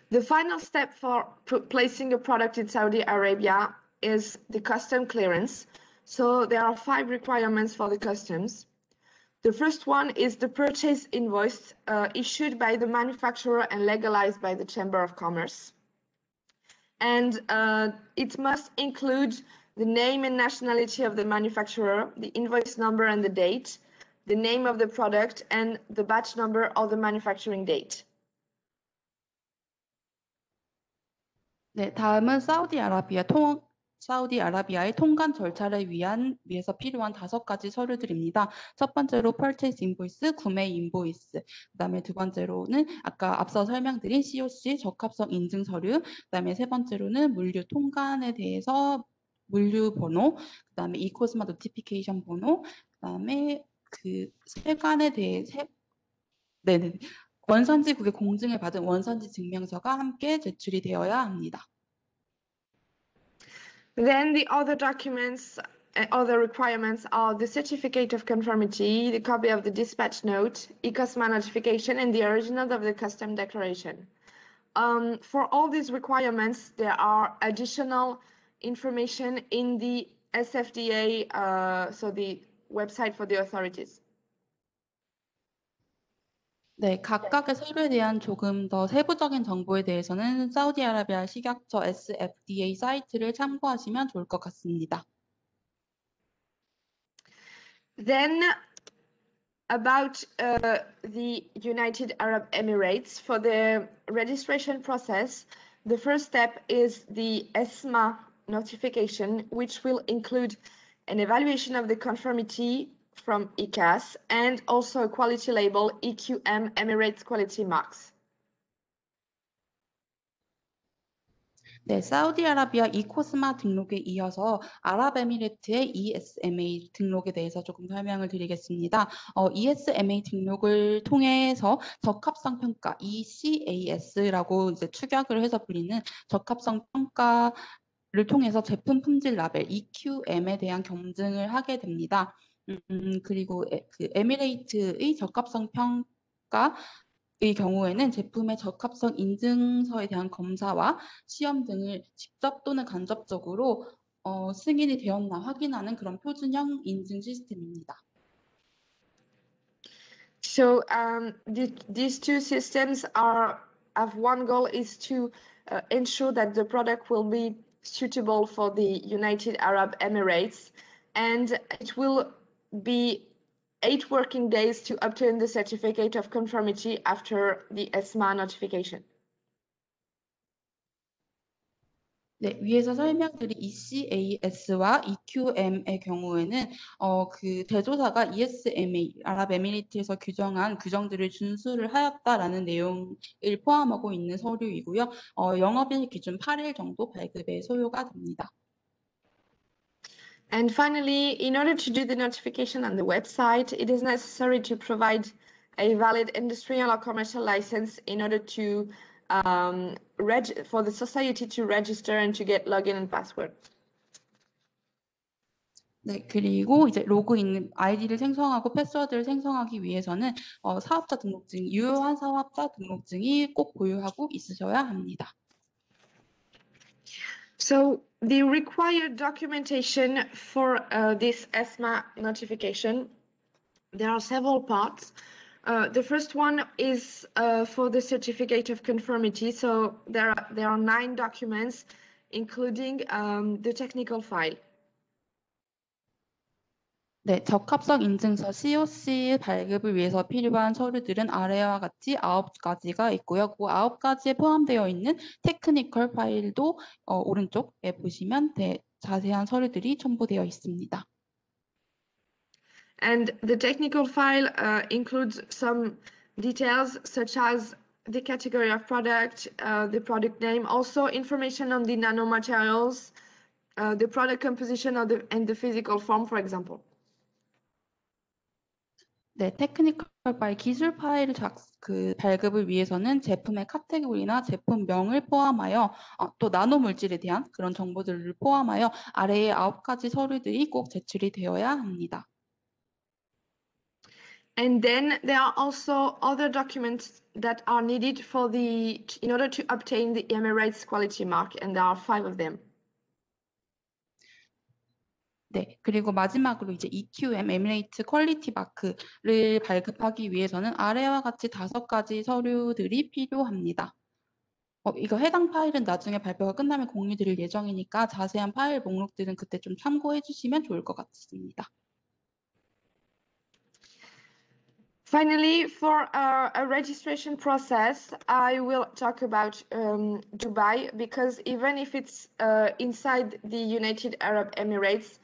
[SPEAKER 1] The final step for placing a product in Saudi Arabia is the custom clearance. So there are 5 requirements for the customs. The first one is the purchase invoice issued by the manufacturer and legalized by the Chamber of Commerce. And it must include the name and nationality of the manufacturer, the invoice number and the date, the name of the product, and the batch number or the manufacturing date.
[SPEAKER 2] 네, 다음은 사우디아라비아 사우디아라비아의 통관 절차를 위해서 필요한 5가지 서류들입니다. 첫 번째로 purchase invoice, 구매 인보이스. 그다음에 두 번째로는 아까 앞서 설명드린 COC 적합성 인증 서류. 그다음에 세 번째로는 물류 통관에 대해서 물류 번호. 그다음에 이코스마 노티피케이션 번호. 그다음에 그 세관에 대해 네네. 원산지국의 공증을 받은 원산지 증명서가 함께 제출이 되어야 합니다.
[SPEAKER 1] Then the other documents, other requirements are the certificate of conformity, the copy of the dispatch note, ICOSMA notification, and the original of the custom declaration. For all these requirements, there are additional information in the SFDA, so the website for the authorities.
[SPEAKER 2] 네, 각각의 서류에 대한 조금 더 세부적인 정보에 대해서는 사우디아라비아 식약처 SFDA 사이트를 참고하시면 좋을 것 같습니다.
[SPEAKER 1] Then about the United Arab Emirates, for the registration process, the first step is the ESMA notification, which will include an evaluation of the conformity from ICAS and also a quality label, EQM Emirates Quality Marks.
[SPEAKER 2] 네, 사우디아라비아 이코스마 등록에 이어서 아랍에미리트의 ESMA 등록에 대해서 조금 설명을 드리겠습니다. ESMA 등록을 통해서 적합성 평가, ECAS라고 이제 축약을 해서 불리는 적합성 평가를 통해서 제품 품질 라벨 EQM에 대한 검증을 하게 됩니다. 그리고 그 에미레이트의 적합성 평가 의 경우에는 제품의 적합성 인증서에 대한 검사와 시험 등을 직접 또는 간접적으로 승인이 되었나 확인하는 그런 표준형 인증 시스템입니다.
[SPEAKER 1] So these two systems have one goal is to ensure that the product will be suitable for the United Arab Emirates, and it will be 8 working days to obtain the certificate of conformity after the ESMA notification.
[SPEAKER 2] 네, 위에서 설명드린 ECAS와 EQM의 경우에는 그 대조사가 ESMA, 아랍에미리트에서 규정한 규정들을 준수를 하였다라는 내용을 포함하고 있는 서류이고요. 영업일 기준 8일 정도 발급의 소요가 됩니다.
[SPEAKER 1] And finally, in order to do the notification on the website, it is necessary to provide a valid industrial or commercial license in order to for the society to register and to get login and password.
[SPEAKER 2] 네, 그리고 이제 로그인 아이디를 생성하고 패스워드를 생성하기 위해서는 사업자 등록증, 유효한 사업자 등록증이 꼭 보유하고 있으셔야 합니다.
[SPEAKER 1] So the required documentation for this ESMA notification, there are several parts. The first one is for the certificate of conformity. So there are 9 documents, including the technical file.
[SPEAKER 2] 네, 적합성 인증서 COC 발급을 위해서 필요한 서류들은 아래와 같이 9가지가 있고요. 그 9가지에 포함되어 있는 테크니컬 파일도 오른쪽에 보시면 자세한 서류들이 첨부되어 있습니다.
[SPEAKER 1] And the technical file includes some details such as the category of product, the product name, also information on the nanomaterials, the product composition and the physical form, for example.
[SPEAKER 2] 네, 테크니컬 파일, 기술 파일 발급을 위해서는 제품의 카테고리나 제품명을 포함하여 또 나노 물질에 대한 그런 정보들을 포함하여 아래의 9가지 서류들이 꼭 제출이 되어야 합니다.
[SPEAKER 1] And then there are also other documents that are needed in order to obtain the Emirates quality mark, and there are 5 of them.
[SPEAKER 2] 네, 그리고 마지막으로 이제 EQM, 에미레이트 퀄리티 마크를 발급하기 위해서는 아래와 같이 5가지 서류들이 필요합니다. 이거 해당 파일은 나중에 발표가 끝나면 공유드릴 예정이니까 자세한 파일 목록들은 그때 좀 참고해 주시면 좋을 것 같습니다.
[SPEAKER 1] Finally, for a registration process, I will talk about Dubai, because even if it's inside the United Arab Emirates,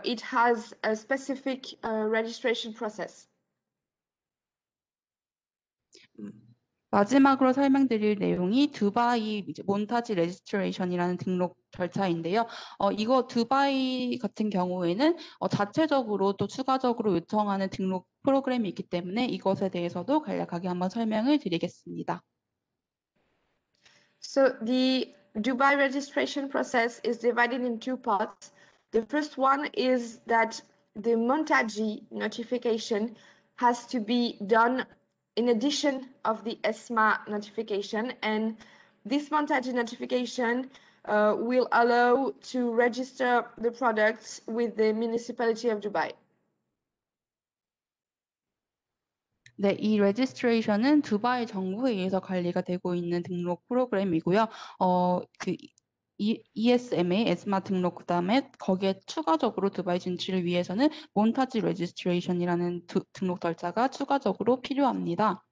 [SPEAKER 1] it has a specific registration process.
[SPEAKER 4] 마지막으로 설명드릴 내용이 두바이 몬타지 레지스트레이션이라는 등록 절차인데요. 이거 두바이 같은 경우에는 자체적으로 또 추가적으로 요청하는 등록 프로그램이 있기 때문에 이것에 대해서도 간략하게 한번 설명을 드리겠습니다.
[SPEAKER 1] So the Dubai registration process is divided in two parts. The first one is that the Montaji notification has to be done in addition of the ESMA notification, and this Montaji notification will allow to register the products with the municipality of Dubai.
[SPEAKER 4] 네, 이 레지스트레이션은 두바이 정부에 의해서 관리가 되고 있는 등록 프로그램이고요. ESMA, 에스마 등록, 그다음에 거기에 추가적으로 두바이 진출을 위해서는 몬타지 레지스트레이션이라는 등록 절차가 추가적으로 필요합니다.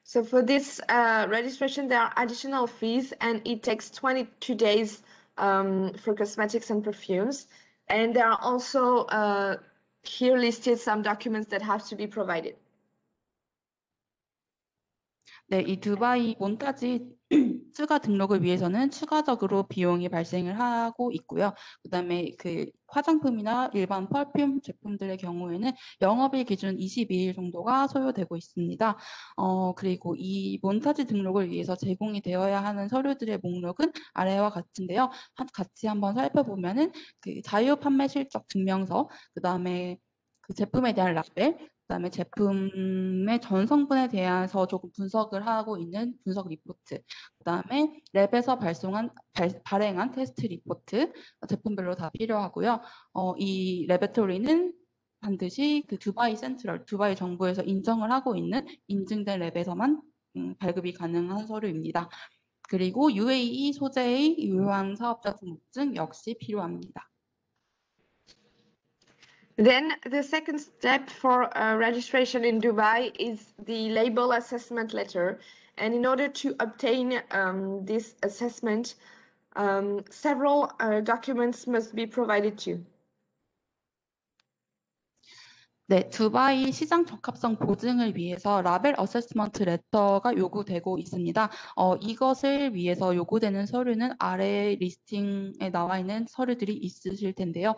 [SPEAKER 1] So for this registration, there are additional fees, and it takes 22 days for cosmetics and perfumes. And there are also here listed some documents that have to be provided.
[SPEAKER 4] 네, 이 두바이 몬타지 추가 등록을 위해서는 추가적으로 비용이 발생을 하고 있고요. 그다음에 그 화장품이나 일반 퍼퓸 제품들의 경우에는 영업일 기준 22일 정도가 소요되고 있습니다. 그리고 이 몬타지 등록을 위해서 제공이 되어야 하는 서류들의 목록은 아래와 같은데요. 같이 한번 살펴보면은 그 자유 판매 실적 증명서, 그다음에 그 제품에 대한 라벨, 그다음에 제품의 전 성분에 대해서 조금 분석을 하고 있는 분석 리포트, 그다음에 랩에서 발행한 테스트 리포트, 제품별로 다 필요하고요. 이 레베토리는 반드시 그 두바이 센트럴, 두바이 정부에서 인정을 하고 있는 인증된 랩에서만 발급이 가능한 서류입니다. 그리고 UAE 소재의 유효한 사업자 등록증 역시 필요합니다.
[SPEAKER 1] Then the second step for registration in Dubai is the label assessment letter. And in order to obtain this assessment, several documents must be provided to you.
[SPEAKER 4] 네, 두바이 시장 적합성 보증을 위해서 라벨 어세스먼트 레터가 요구되고 있습니다. 이것을 위해서 요구되는 서류는 아래 리스팅에 나와 있는 서류들이 있으실 텐데요.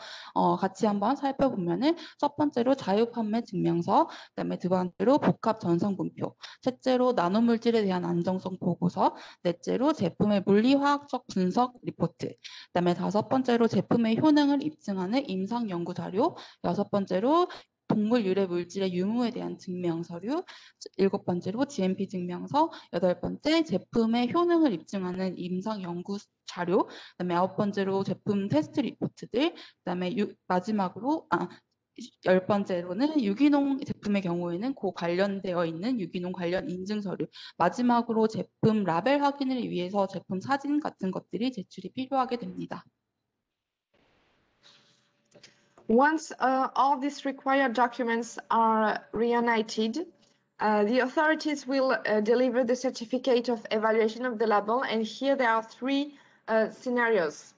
[SPEAKER 4] 같이 한번 살펴보면은 첫 번째로 자유판매 증명서, 그다음에 두 번째로 복합 전성분표, 셋째로 나노물질에 대한 안정성 보고서, 넷째로 제품의 물리화학적 분석 리포트, 그다음에 다섯 번째로 제품의 효능을 입증하는 임상 연구 자료, 여섯 번째로 동물 유래 물질의 유무에 대한 증명 서류, 일곱 번째로 GMP 증명서, 여덟 번째 제품의 효능을 입증하는 임상 연구 자료, 그다음에 아홉 번째로 제품 테스트 리포트들, 그다음에 마지막으로 열 번째로는 유기농 제품의 경우에는 그 관련되어 있는 유기농 관련 인증 서류, 마지막으로 제품 라벨 확인을 위해서 제품 사진 같은 것들이 제출이 필요하게 됩니다.
[SPEAKER 1] Once all these required documents are reunited, the authorities will deliver the certificate of evaluation of the label, and here there are three scenarios.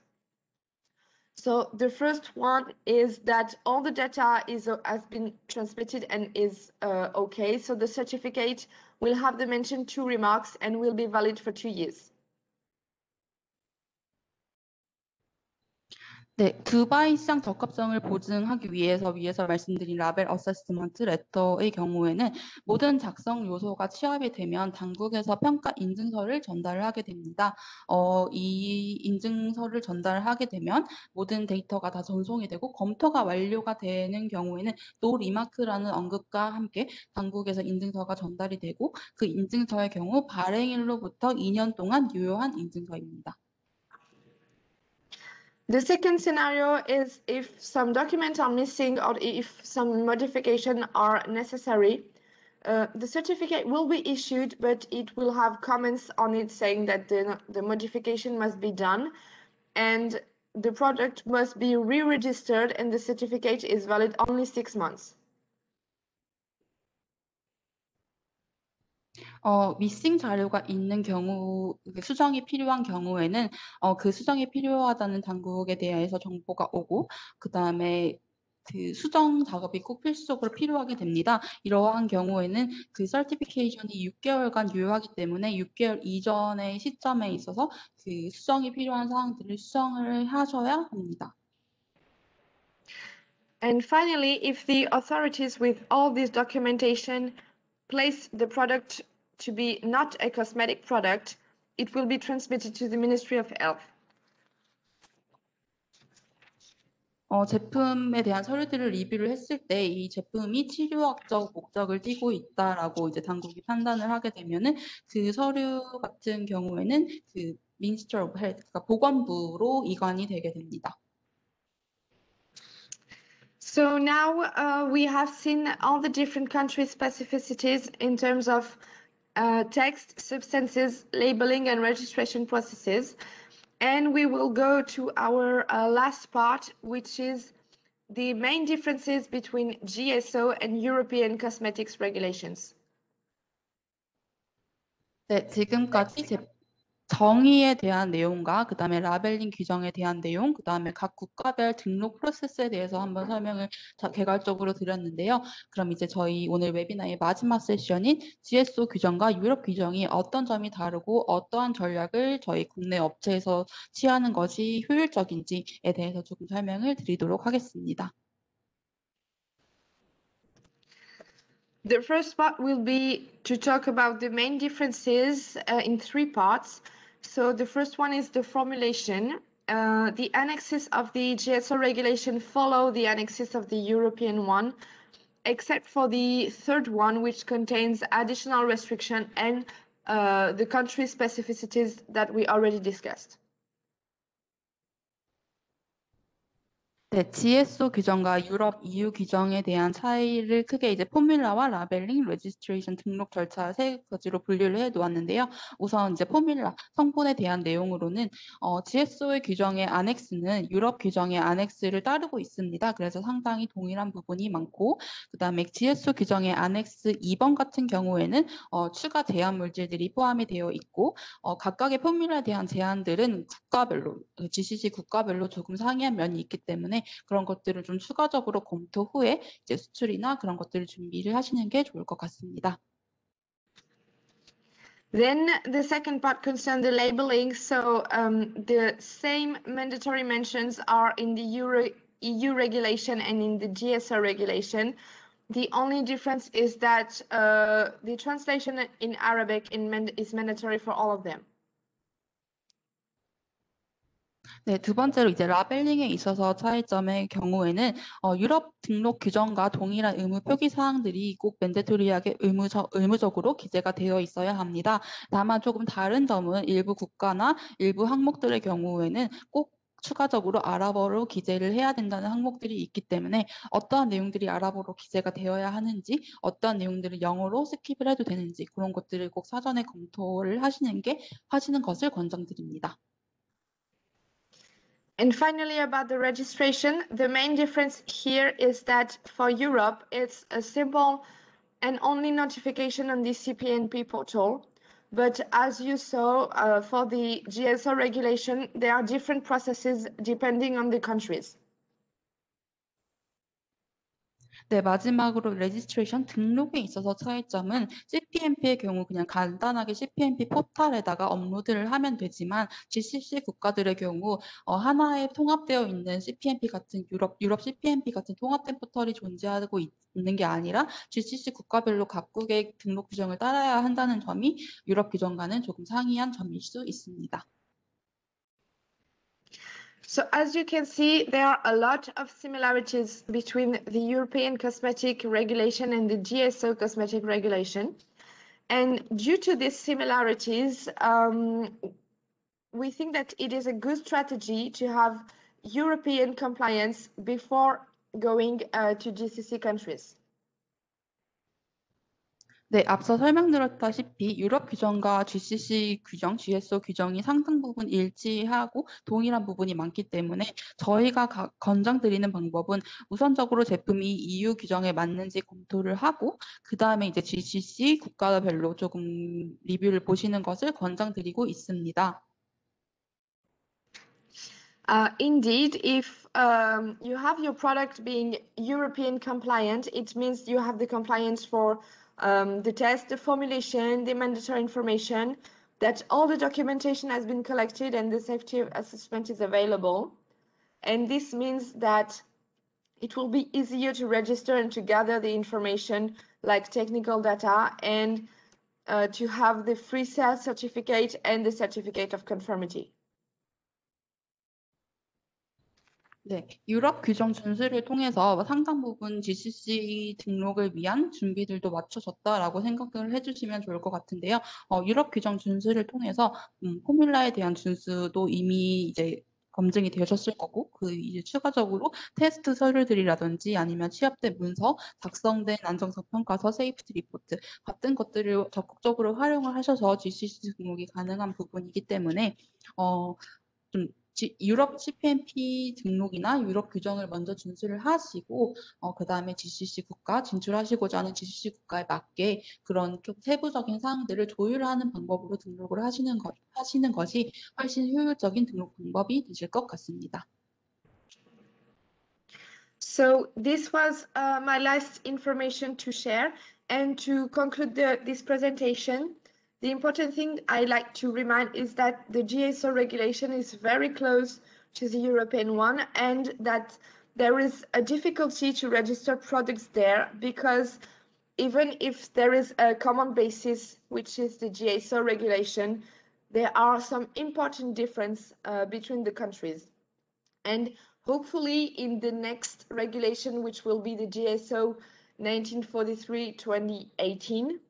[SPEAKER 1] So the first one is that all the data has been transmitted and is okay, so the certificate will have the mentioned 2 remarks and will be valid for 2 years.
[SPEAKER 4] 네, 두바이 시장 적합성을 보증하기 위해서 위에서 말씀드린 라벨 어세스먼트 레터의 경우에는 모든 작성 요소가 취합이 되면 당국에서 평가 인증서를 전달을 하게 됩니다. 이 인증서를 전달하게 되면 모든 데이터가 다 전송이 되고 검토가 완료가 되는 경우에는 노 리마크라는 언급과 함께 당국에서 인증서가 전달이 되고 그 인증서의 경우 발행일로부터 2년 동안 유효한 인증서입니다.
[SPEAKER 1] The second scenario is if some documents are missing or if some modifications are necessary. The certificate will be issued, but it will have comments on it saying that the modification must be done and the product must be re-registered, and the certificate is valid only 6 months.
[SPEAKER 4] 미싱 자료가 있는 경우, 수정이 필요한 경우에는 그 수정이 필요하다는 당국에 대해서 정보가 오고, 그다음에 그 수정 작업이 꼭 필수적으로 필요하게 됩니다. 이러한 경우에는 그 서티피케이션이 6개월간 유효하기 때문에 6개월 이전의 시점에 있어서 그 수정이 필요한 사항들을 수정을 하셔야 합니다.
[SPEAKER 1] And finally, if the authorities with all this documentation place the product to be not a cosmetic product, it will be transmitted to the Ministry of Health.
[SPEAKER 4] 제품에 대한 서류들을 리뷰를 했을 때 이 제품이 치료학적 목적을 띠고 있다라고 이제 당국이 판단을 하게 되면은 그 서류 같은 경우에는 그 Ministry of Health, 그러니까 보건부로 이관이 되게 됩니다.
[SPEAKER 1] So now we have seen all the different country specificities in terms of text, substances, labeling, and registration processes. And we will go to our last part, which is the main differences between GSO and European cosmetics regulations.
[SPEAKER 4] 네, 지금까지 정의에 대한 내용과 그다음에 라벨링 규정에 대한 내용, 그다음에 각 국가별 등록 프로세스에 대해서 한번 설명을 개괄적으로 드렸는데요. 그럼 이제 저희 오늘 웨비나의 마지막 세션인 GSO 규정과 유럽 규정이 어떤 점이 다르고 어떠한 전략을 저희 국내 업체에서 취하는 것이 효율적인지에 대해서 조금 설명을 드리도록 하겠습니다.
[SPEAKER 1] The first part will be to talk about the main differences in 3 parts. So the first one is the formulation. The annexes of the GSO regulation follow the annexes of the European one, except for the third one, which contains additional restriction and the country specificities that we already discussed.
[SPEAKER 4] 네, GSO 규정과 유럽 EU 규정에 대한 차이를 크게 이제 포뮬라와 라벨링, 레지스트레이션 등록 절차 세 가지로 분류를 해 놓았는데요. 우선 이제 포뮬라, 성분에 대한 내용으로는 GSO의 규정의 안엑스는 유럽 규정의 안엑스를 따르고 있습니다. 그래서 상당히 동일한 부분이 많고, 그다음에 GSO 규정의 안엑스 2번 같은 경우에는 추가 제한 물질들이 포함이 되어 있고, 각각의 포뮬라에 대한 제한들은 국가별로, GCC 국가별로 조금 상이한 면이 있기 때문에 그런 것들을 좀 추가적으로 검토 후에 이제 수출이나 그런 것들을 준비를 하시는 게 좋을 것 같습니다.
[SPEAKER 1] Then the second part concerns the labeling. So the same mandatory mentions are in the EU regulation and in the GSO regulation. The only difference is that the translation in Arabic is mandatory for all of them.
[SPEAKER 4] 네, 두 번째로 이제 라벨링에 있어서 차이점의 경우에는 유럽 등록 규정과 동일한 의무 표기 사항들이 꼭 맨데토리하게 의무적으로 기재가 되어 있어야 합니다. 다만 조금 다른 점은 일부 국가나 일부 항목들의 경우에는 꼭 추가적으로 아랍어로 기재를 해야 된다는 항목들이 있기 때문에 어떠한 내용들이 아랍어로 기재가 되어야 하는지, 어떠한 내용들을 영어로 스킵을 해도 되는지 그런 것들을 꼭 사전에 검토를 하시는 것을 권장드립니다.
[SPEAKER 1] And finally, about the registration, the main difference here is that for Europe, it's a simple and only notification on the CPNP portal. But as you saw, for the GSO regulation, there are different processes depending on the countries.
[SPEAKER 4] 네, 마지막으로 레지스트레이션 등록에 있어서 차이점은 CPNP의 경우 그냥 간단하게 CPNP 포털에다가 업로드를 하면 되지만 GCC 국가들의 경우 하나에 통합되어 있는 CPNP 같은 유럽 CPNP 같은 통합된 포털이 존재하고 있는 게 아니라 GCC 국가별로 각국의 등록 규정을 따라야 한다는 점이 유럽 규정과는 조금 상이한 점일 수 있습니다.
[SPEAKER 1] So as you can see, there are a lot of similarities between the European cosmetic regulation and the GSO cosmetic regulation. And due to these similarities, we think that it is a good strategy to have European compliance before going to GCC countries.
[SPEAKER 4] 네, 앞서 설명드렸다시피 유럽 규정과 GCC 규정, GSO 규정이 상당 부분 일치하고 동일한 부분이 많기 때문에 저희가 권장드리는 방법은 우선적으로 제품이 EU 규정에 맞는지 검토를 하고 그 다음에 이제 GCC 국가별로 조금 리뷰를 보시는 것을 권장드리고 있습니다.
[SPEAKER 1] Indeed, if you have your product being European compliant, it means you have the compliance for the test, the formulation, the mandatory information, that all the documentation has been collected and the safety assessment is available. And this means that it will be easier to register and to gather the information like technical data and to have the free sale certificate and the certificate of conformity.
[SPEAKER 4] 네, 유럽 규정 준수를 통해서 상당 부분 GCC 등록을 위한 준비들도 맞춰졌다라고 생각을 해주시면 좋을 것 같은데요. 유럽 규정 준수를 통해서 포뮬라에 대한 준수도 이미 이제 검증이 되셨을 거고, 이제 추가적으로 테스트 서류들이라든지 아니면 취합된 문서, 작성된 안정성 평가서, 세이프티 리포트 같은 것들을 적극적으로 활용을 하셔서 GCC 등록이 가능한 부분이기 때문에 좀 유럽 CPNP 등록이나 유럽 규정을 먼저 준수를 하시고 그 다음에 GCC 국가 진출하시고자 하는 GCC 국가에 맞게 그런 좀 세부적인 사항들을 조율하는 방법으로 등록을 하시는 것이 훨씬 효율적인 등록 방법이 되실 것 같습니다.
[SPEAKER 1] So this was my last information to share, and to conclude this presentation, the important thing I like to remind is that the GSO regulation is very close to the European one, and that there is a difficulty to register products there because even if there is a common basis, which is the GSO regulation, there are some important differences between the countries. And hopefully in the next regulation, which will be the GSO 1943-2018,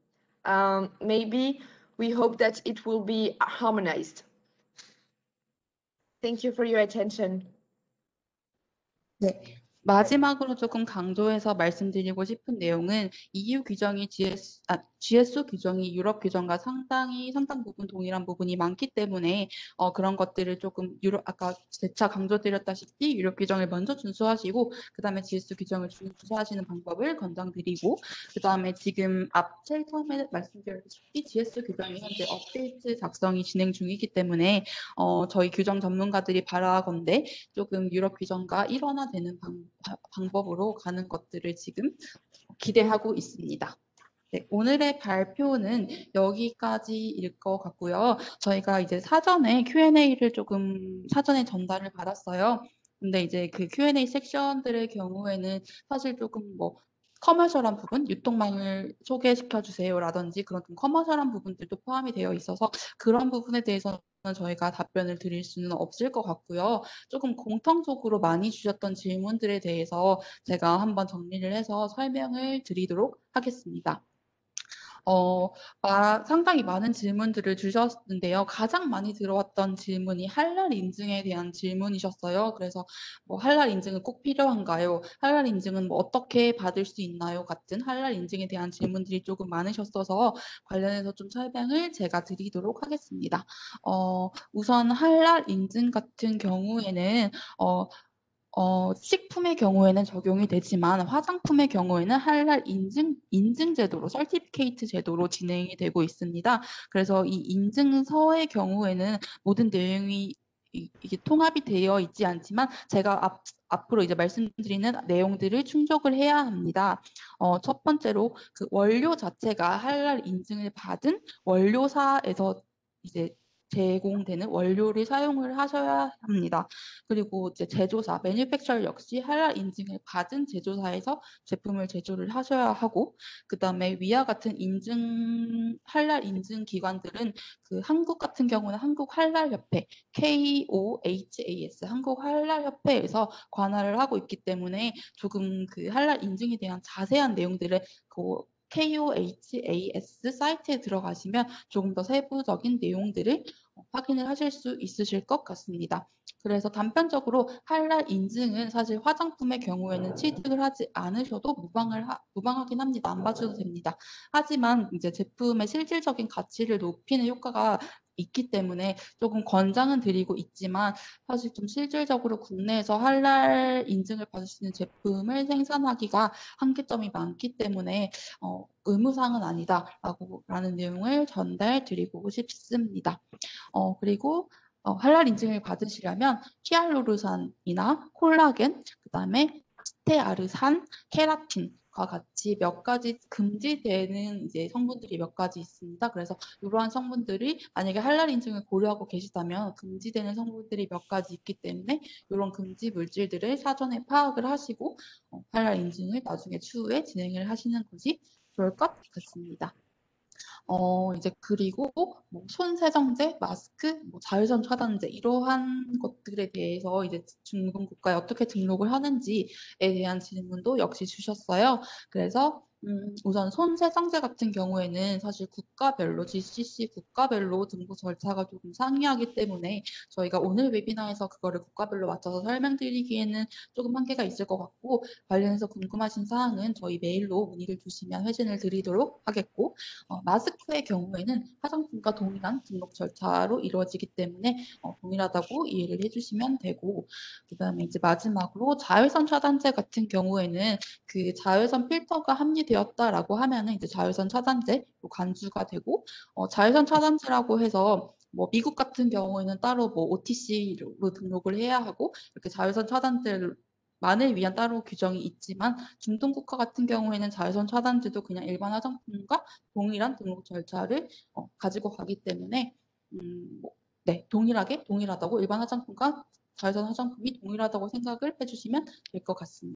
[SPEAKER 1] maybe we hope that it will be harmonized. Thank you for your attention.
[SPEAKER 4] 네. 마지막으로 조금 강조해서 말씀드리고 싶은 내용은 EU 규정이 GSO 규정이 유럽 규정과 상당 부분 동일한 부분이 많기 때문에 그런 것들을 조금 아까 재차 강조드렸다시피 유럽 규정을 먼저 준수하시고 그 다음에 GSO 규정을 준수하시는 방법을 권장드리고 그 다음에 지금 제일 처음에 말씀드렸다시피 GSO 규정이 현재 업데이트 작성이 진행 중이기 때문에 저희 규정 전문가들이 바라건대 조금 유럽 규정과 일원화되는 방법으로 가는 것들을 지금 기대하고 있습니다. 네, 오늘의 발표는 여기까지일 것 같고요. 저희가 이제 사전에 Q&A를 조금 사전에 전달을 받았어요. 근데 이제 그 Q&A 섹션들의 경우에는 사실 조금 커머셜한 부분, 유통망을 소개시켜 주세요라든지 그런 좀 커머셜한 부분들도 포함이 되어 있어서 그런 부분에 대해서는 저희가 답변을 드릴 수는 없을 것 같고요. 조금 공통적으로 많이 주셨던 질문들에 대해서 제가 한번 정리를 해서 설명을 드리도록 하겠습니다. 상당히 많은 질문들을 주셨는데요. 가장 많이 들어왔던 질문이 할랄 인증에 대한 질문이셨어요. 그래서 할랄 인증은 꼭 필요한가요? 할랄 인증은 어떻게 받을 수 있나요? 같은 할랄 인증에 대한 질문들이 조금 많으셨어서 관련해서 좀 설명을 제가 드리도록 하겠습니다. 우선 할랄 인증 같은 경우에는 식품의 경우에는 적용이 되지만 화장품의 경우에는 할랄 인증 제도로 서티피케이트 제도로 진행이 되고 있습니다. 그래서 이 인증서의 경우에는 모든 내용이 이게 통합이 되어 있지 않지만 제가 앞으로 이제 말씀드리는 내용들을 충족을 해야 합니다. 첫 번째로 그 원료 자체가 할랄 인증을 받은 원료사에서 이제 제공되는 원료를 사용을 하셔야 합니다. 그리고 이제 제조사, 매니팩처러 역시 할랄 인증을 받은 제조사에서 제품을 제조를 하셔야 하고, 그 다음에 위와 같은 할랄 인증 기관들은 그 한국 같은 경우는 한국 할랄협회, KOHAS, 한국 할랄협회에서 관할을 하고 있기 때문에 조금 그 할랄 인증에 대한 자세한 내용들을 KOHAS 사이트에 들어가시면 조금 더 세부적인 내용들을 확인을 하실 수 있으실 것 같습니다. 그래서 단편적으로 할랄 인증은 사실 화장품의 경우에는 취득을 하지 않으셔도 무방하긴 합니다. 안 봐주셔도 됩니다. 하지만 이제 제품의 실질적인 가치를 높이는 효과가 있기 때문에 조금 권장은 드리고 있지만 사실 좀 실질적으로 국내에서 할랄 인증을 받을 수 있는 제품을 생산하기가 한계점이 많기 때문에 의무사항은 아니다라는 내용을 전달드리고 싶습니다. 그리고 할랄 인증을 받으시려면 히알루론산이나 콜라겐, 그다음에 스테아르산, 케라틴과 같이 몇 가지 금지되는 이제 성분들이 몇 가지 있습니다. 그래서 이러한 성분들이 만약에 할랄 인증을 고려하고 계시다면 금지되는 성분들이 몇 가지 있기 때문에 이런 금지 물질들을 사전에 파악을 하시고 할랄 인증을 나중에 추후에 진행을 하시는 것이 좋을 것 같습니다. 이제 그리고 뭐 손세정제, 마스크, 뭐 자외선 차단제 이러한 것들에 대해서 이제 중국 국가에 어떻게 등록을 하는지에 대한 질문도 역시 주셨어요. 그래서 우선 손세정제 같은 경우에는 사실 국가별로 GCC 국가별로 등록 절차가 조금 상이하기 때문에 저희가 오늘 웨비나에서 그거를 국가별로 맞춰서 설명드리기에는 조금 한계가 있을 것 같고 관련해서 궁금하신 사항은 저희 메일로 문의를 주시면 회신을 드리도록 하겠고 마스크의 경우에는 화장품과 동일한 등록 절차로 이루어지기 때문에 동일하다고 이해를 해주시면 되고 그다음에 이제 마지막으로 자외선 차단제 같은 경우에는 그 자외선 필터가 합리되었다라고 하면은 이제 자외선 차단제로 간주가 되고 자외선 차단제라고 해서 뭐 미국 같은 경우에는 따로 뭐 OTC로 등록을 해야 하고 이렇게 자외선 차단제를 만을 위한 따로 규정이 있지만 중동 국가 같은 경우에는 자외선 차단제도 그냥 일반 화장품과 동일한 등록 절차를 가지고 가기 때문에 네, 동일하다고 일반 화장품과 자외선 화장품이 동일하다고 생각을 해주시면 될 것 같습니다.